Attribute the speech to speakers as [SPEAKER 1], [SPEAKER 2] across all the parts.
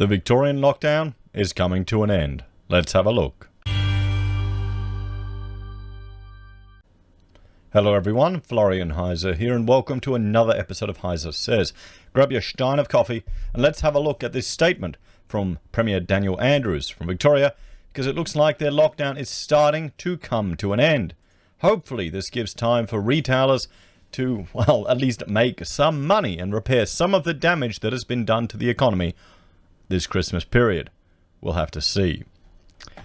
[SPEAKER 1] The Victorian lockdown is coming to an end. Let's have a look. Hello everyone, Florian.heise here, and welcome to another episode of HeiseSays. Grab your stein of coffee and let's have a look at this statement from Premier Daniel Andrews from Victoria, because it looks like their lockdown is starting to come to an end. Hopefully this gives time for retailers to, well, at least make some money and repair some of the damage that has been done to the economy this Christmas period. We'll have to see.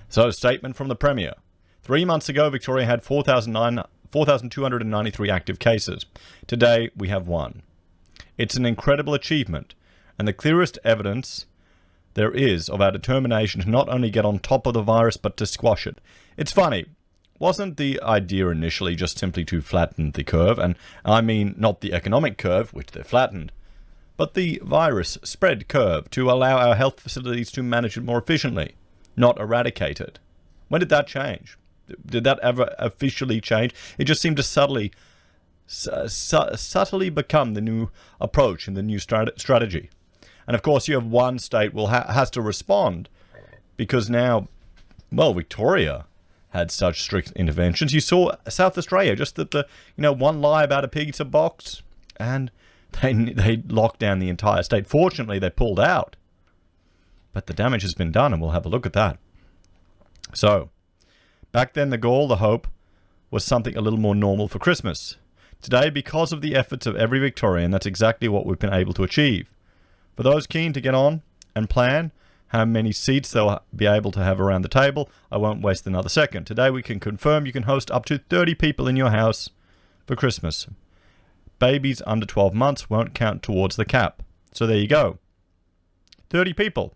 [SPEAKER 1] So, statement from the Premier. 3 months ago, Victoria had 4,293 active cases. Today, we have 1. It's an incredible achievement, and the clearest evidence there is of our determination to not only get on top of the virus, but to squash it. It's funny. Wasn't the idea initially just simply to flatten the curve? And I mean not the economic curve, which they've flattened, but the virus spread curve to allow our health facilities to manage it more efficiently, not eradicate it. When did that change? Did that ever officially change? It just seemed to subtly become the new approach and the new strategy. And of course, you have one state has to respond, because now, well, Victoria had such strict interventions. You saw South Australia, just the one lie about a pizza box, and they locked down the entire state. Fortunately, they pulled out, but the damage has been done, and we'll have a look at that. So, back then the goal, the hope, was something a little more normal for Christmas. Today, because of the efforts of every Victorian, that's exactly what we've been able to achieve. For those keen to get on and plan how many seats they'll be able to have around the table, I won't waste another second. Today we can confirm you can host up to 30 people in your house for Christmas. Babies under 12 months won't count towards the cap. So there you go. 30 people.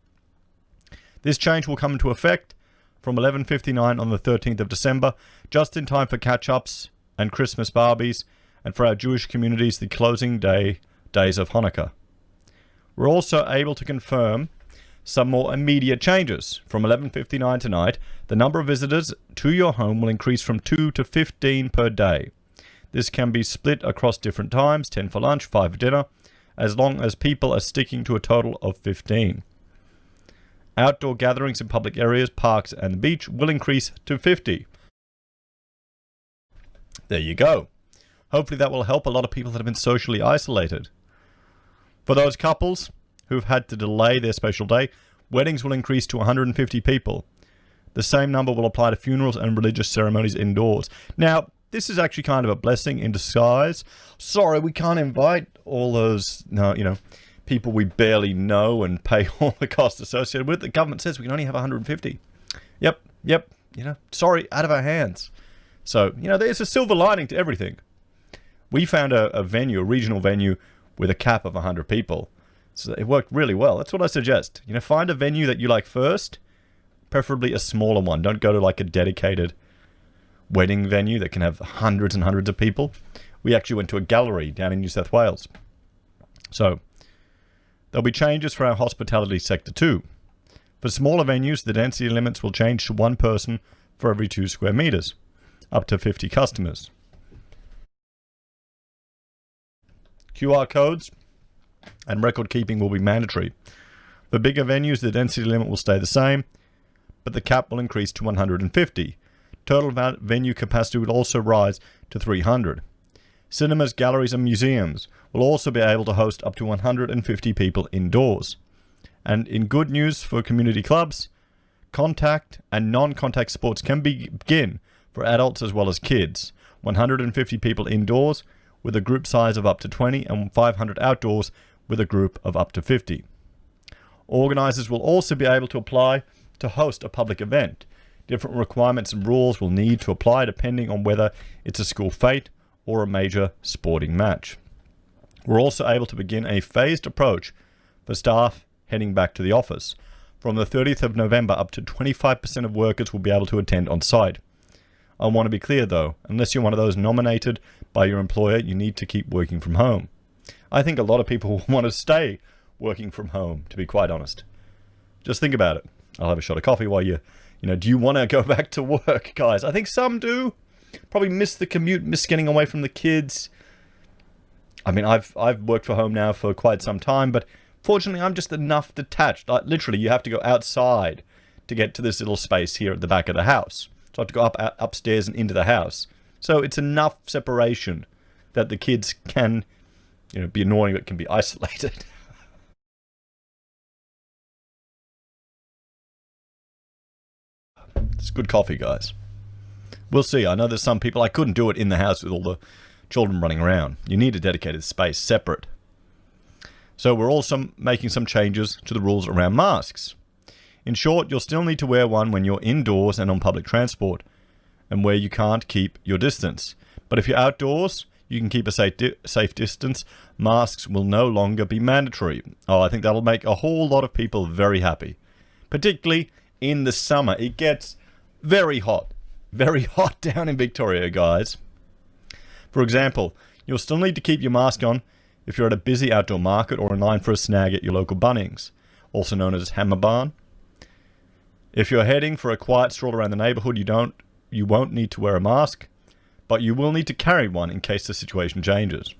[SPEAKER 1] This change will come into effect from 11:59 on the 13th of December, just in time for catch-ups and Christmas Barbies, and for our Jewish communities, the closing days of Hanukkah. We're also able to confirm some more immediate changes. From 11:59 tonight, the number of visitors to your home will increase from 2 to 15 per day. This can be split across different times, 10 for lunch, 5 for dinner, as long as people are sticking to a total of 15. Outdoor gatherings in public areas, parks and the beach will increase to 50. There you go. Hopefully that will help a lot of people that have been socially isolated. For those couples who've had to delay their special day, weddings will increase to 150 people. The same number will apply to funerals and religious ceremonies indoors. Now, this is actually kind of a blessing in disguise. Sorry, we can't invite all those, people we barely know and pay all the costs associated with it. The government says we can only have 150. Yep, sorry, out of our hands. So, there's a silver lining to everything. We found a regional venue with a cap of 100 people. So it worked really well. That's what I suggest. Find a venue that you like first, preferably a smaller one. Don't go to like a dedicated wedding venue that can have hundreds and hundreds of people. We actually went to a gallery down in New South Wales. So there'll be changes for our hospitality sector too. For smaller venues, the density limits will change to 1 person for every 2 square meters, up to 50 customers. QR codes and record keeping will be mandatory. For bigger venues, the density limit will stay the same, but the cap will increase to 150. Total venue capacity will also rise to 300. Cinemas, galleries and museums will also be able to host up to 150 people indoors. And in good news for community clubs, contact and non-contact sports can begin for adults as well as kids. 150 people indoors with a group size of up to 20 and 500 outdoors with a group of up to 50. Organisers will also be able to apply to host a public event. Different requirements and rules will need to apply depending on whether it's a school fete or a major sporting match. We're also able to begin a phased approach for staff heading back to the office. From the 30th of November, up to 25% of workers will be able to attend on site. I want to be clear though, unless you're one of those nominated by your employer, you need to keep working from home. I think a lot of people want to stay working from home, to be quite honest. Just think about it. I'll have a shot of coffee while do you want to go back to work, guys? I think some do. Probably miss the commute, miss getting away from the kids. I mean, I've worked from home now for quite some time, but Fortunately, I'm just enough detached. Like, literally, you have to go outside to get to this little space here at the back of the house. So I have to go upstairs and into the house. So it's enough separation that the kids can, be annoying, but can be isolated. It's good coffee, guys. We'll see. I know there's some people, I couldn't do it in the house with all the children running around. You need a dedicated space, separate. So we're also making some changes to the rules around masks. In short, you'll still need to wear one when you're indoors and on public transport, and where you can't keep your distance. But if you're outdoors, you can keep a safe distance. Masks will no longer be mandatory. Oh, I think that'll make a whole lot of people very happy. Particularly in the summer. It gets very hot. Very hot down in Victoria, guys. For example, you'll still need to keep your mask on if you're at a busy outdoor market or in line for a snag at your local Bunnings, also known as Hammer Barn. If you're heading for a quiet stroll around the neighborhood, you won't need to wear a mask, but you will need to carry one in case the situation changes.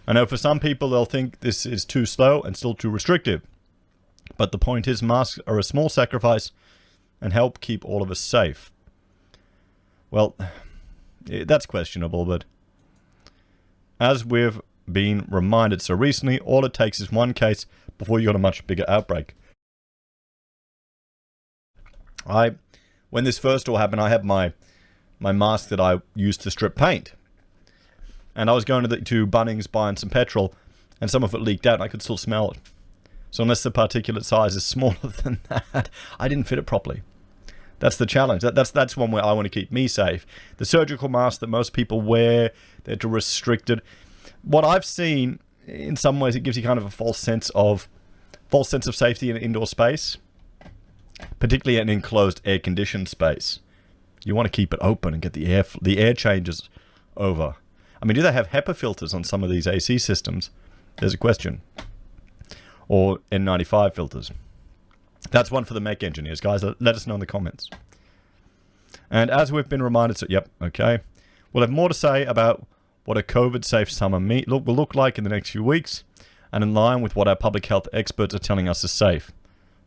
[SPEAKER 1] I know for some people they'll think this is too slow and still too restrictive, but the point is masks are a small sacrifice and help keep all of us safe. Well, that's questionable, but as we've been reminded so recently, all it takes is one case before you got a much bigger outbreak. When this first all happened, I had my mask that I used to strip paint. And I was going to Bunnings buying some petrol, and some of it leaked out, and I could still smell it. So unless the particulate size is smaller than that, I didn't fit it properly. That's the challenge. That's one where I want to keep me safe. The surgical mask that most people wear, they're too restricted. What I've seen, in some ways, it gives you kind of a false sense of safety in an indoor space, particularly an enclosed, air-conditioned space. You want to keep it open and get the air changes over. I mean, do they have HEPA filters on some of these AC systems? There's a question. Or N95 filters. That's one for the mech engineers, guys. Let us know in the comments. And as we've been reminded, we'll have more to say about what a COVID-safe summer will look like in the next few weeks, and in line with what our public health experts are telling us is safe.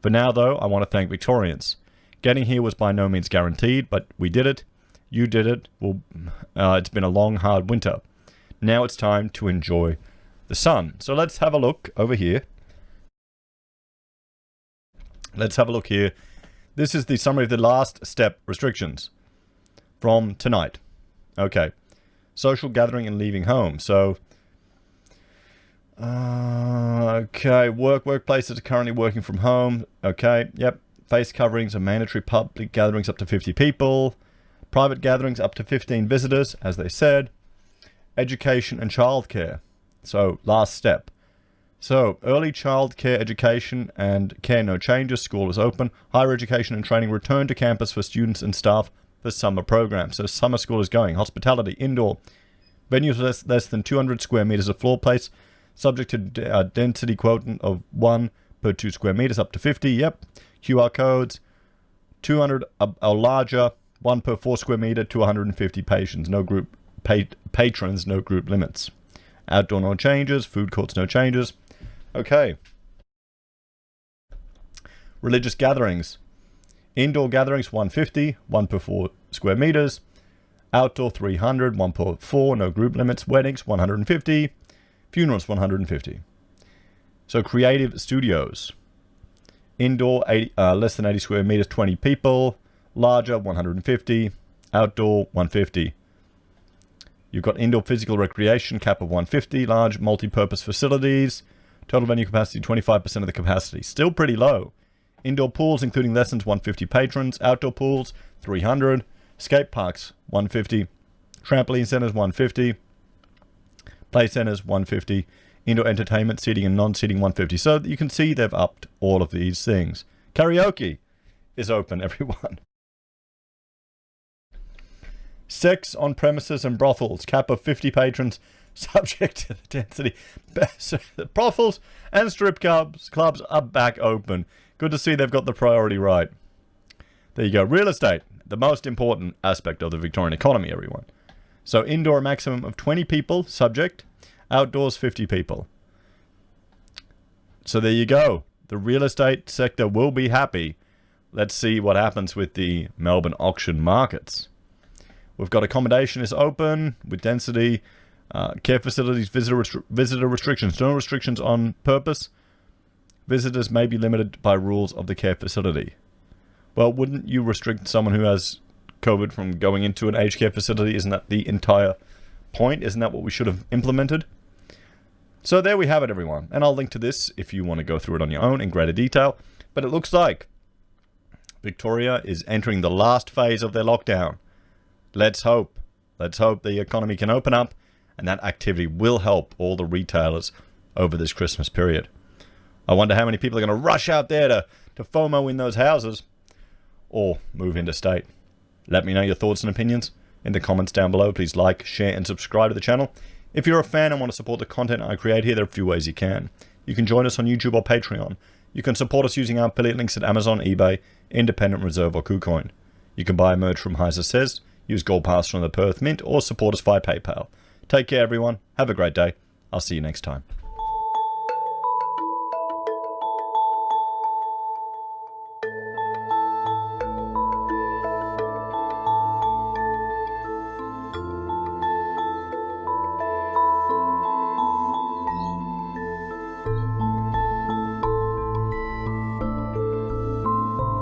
[SPEAKER 1] For now, though, I want to thank Victorians. Getting here was by no means guaranteed, but we did it. You did it. It's been a long, hard winter. Now it's time to enjoy the sun. So let's have a look over here. Let's have a look here. This is the summary of the last step restrictions from tonight. Okay. Social gathering and leaving home. So, okay. Workplaces are currently working from home. Okay. Yep. Face coverings are mandatory. Public gatherings up to 50 people. Private gatherings up to 15 visitors, as they said. Education and childcare. So, last step. So, early childcare education and care no changes. School is open. Higher education and training return to campus for students and staff for summer programs. So, summer school is going. Hospitality, indoor. Venues less than 200 square meters of floor place. Subject to density quotient of 1 per 2 square meters up to 50. Yep. QR codes. 200 or larger. 1 per 4 square meter to 150 patrons. No group patrons. No group limits. Outdoor no changes. Food courts no changes. Okay. Religious gatherings. Indoor gatherings 150, 1 per 4 square meters. Outdoor 300, 1 per 4, no group limits. Weddings 150. Funerals 150. So creative studios. Indoor less than 80 square meters, 20 people. Larger 150. Outdoor 150. You've got indoor physical recreation cap of 150. Large multi-purpose facilities. Total venue capacity, 25% of the capacity. Still pretty low. Indoor pools, including lessons, 150 patrons. Outdoor pools, 300. Skate parks, 150. Trampoline centers, 150. Play centers, 150. Indoor entertainment, seating and non-seating, 150. So you can see they've upped all of these things. Karaoke is open, everyone. Sex on premises and brothels, cap of 50 patrons. Subject to the density. So the brothels and strip clubs are back open. Good to see they've got the priority right. There you go. Real estate, the most important aspect of the Victorian economy, everyone. So indoor a maximum of 20 people, subject. Outdoors 50 people. So there you go. The real estate sector will be happy. Let's see what happens with the Melbourne auction markets. We've got accommodation is open with density, care facilities, visitor restrictions. No restrictions on purpose. Visitors may be limited by rules of the care facility. Well, wouldn't you restrict someone who has COVID from going into an aged care facility? Isn't that the entire point? Isn't that what we should have implemented? So there we have it, everyone. And I'll link to this if you want to go through it on your own in greater detail. But it looks like Victoria is entering the last phase of their lockdown. Let's hope the economy can open up and that activity will help all the retailers over this Christmas period. I wonder how many people are going to rush out there to FOMO in those houses or move interstate. Let me know your thoughts and opinions in the comments down below. Please like, share, and subscribe to the channel. If you're a fan and want to support the content I create here, there are a few ways you can. You can join us on YouTube or Patreon. You can support us using our affiliate links at Amazon, eBay, Independent Reserve, or Kucoin. You can buy merch from HeiseSays, use Gold Pass from the Perth Mint, or support us via PayPal. Take care, everyone. Have a great day. I'll see you next time.